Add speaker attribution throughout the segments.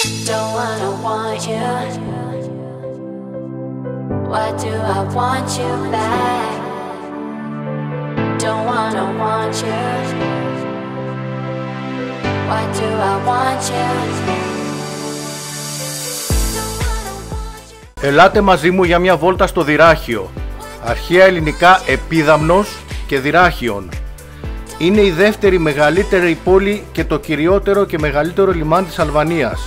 Speaker 1: Don't wanna want you. Why do I want you back? Don't wanna want you. Why do I want you?
Speaker 2: Ελάτε μαζί μου για μια βόλτα στο Δυράχιο. Αρχαία ελληνικά Επίδαμνος και Δυράχιον. Είναι η δεύτερη μεγαλύτερη πόλη και το κυριότερο και μεγαλύτερο λιμάνι της Αλβανίας.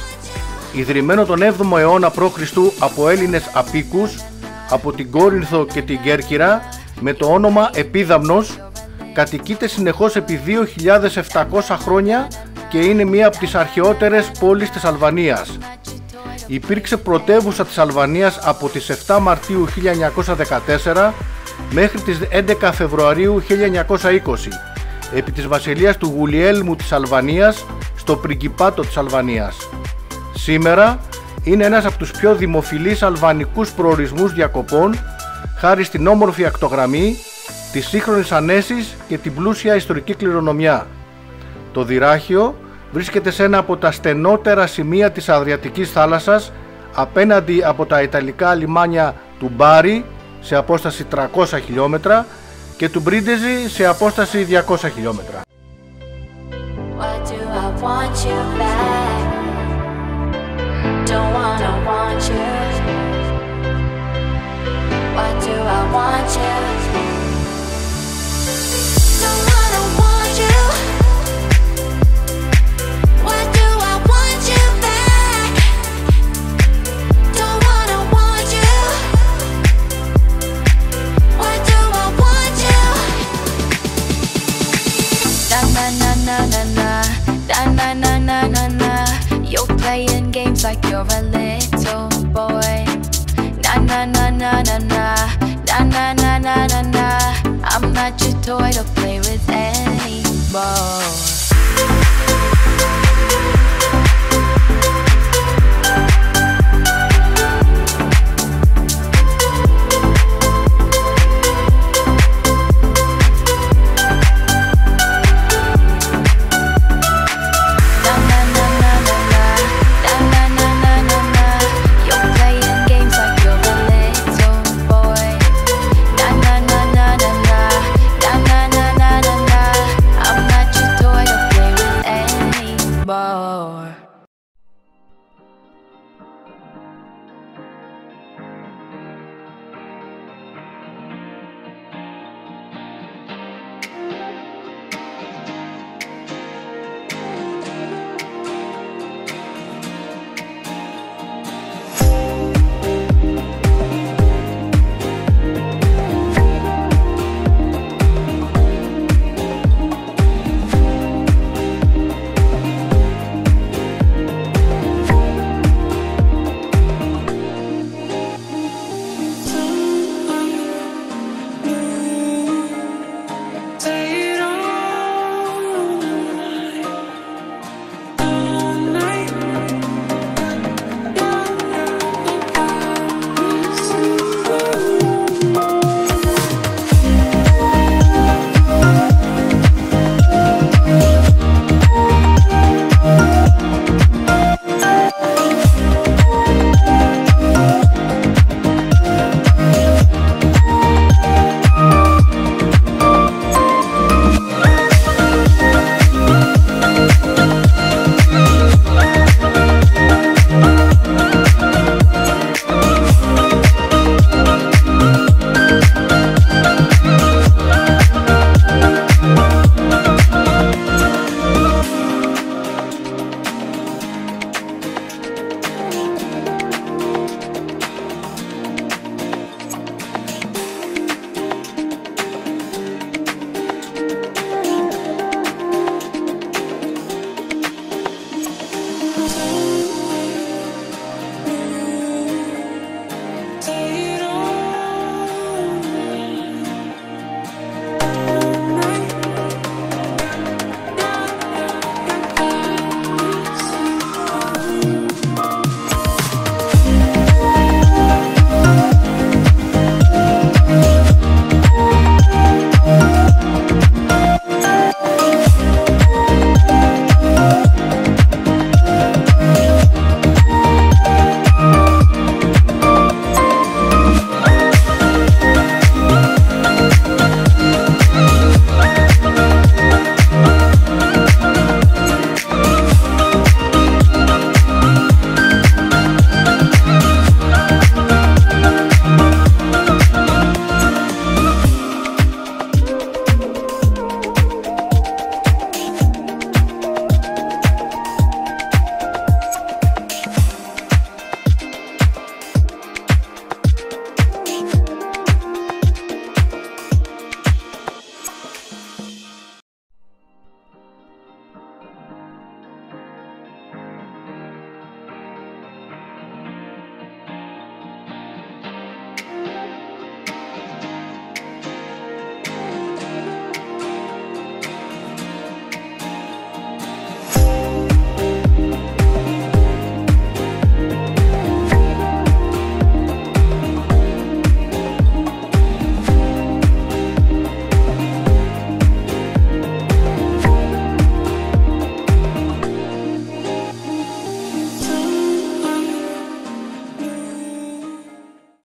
Speaker 2: Ιδρυμένο τον 7ο αιώνα π.Χ. από Έλληνες απίκους από την Κόρινθο και την Κέρκυρα με το όνομα Επίδαμνος, κατοικείται συνεχώς επί 2.700 χρόνια και είναι μία από τις αρχαιότερες πόλεις της Αλβανίας. Υπήρξε πρωτεύουσα της Αλβανίας από τις 7 Μαρτίου 1914 μέχρι τις 11 Φεβρουαρίου 1920 επί της βασιλείας του Γουλιέλμου της Αλβανίας στο Πριγκιπάτο της Αλβανίας. Σήμερα είναι ένας από τους πιο δημοφιλείς αλβανικούς προορισμούς διακοπών χάρη στην όμορφη ακτογραμμή, τις σύγχρονες ανέσεις και την πλούσια ιστορική κληρονομιά. Το Δυράχιο βρίσκεται σε ένα από τα στενότερα σημεία της Αδριατικής θάλασσας απέναντι από τα ιταλικά λιμάνια του Μπάρι σε απόσταση 300 χιλιόμετρα και του Μπρίντεζι σε απόσταση 200 χιλιόμετρα.
Speaker 1: You're playing games like you're a little boy. Na na na na na na, na na na na na na. I'm not your toy to play with anymore. Ball.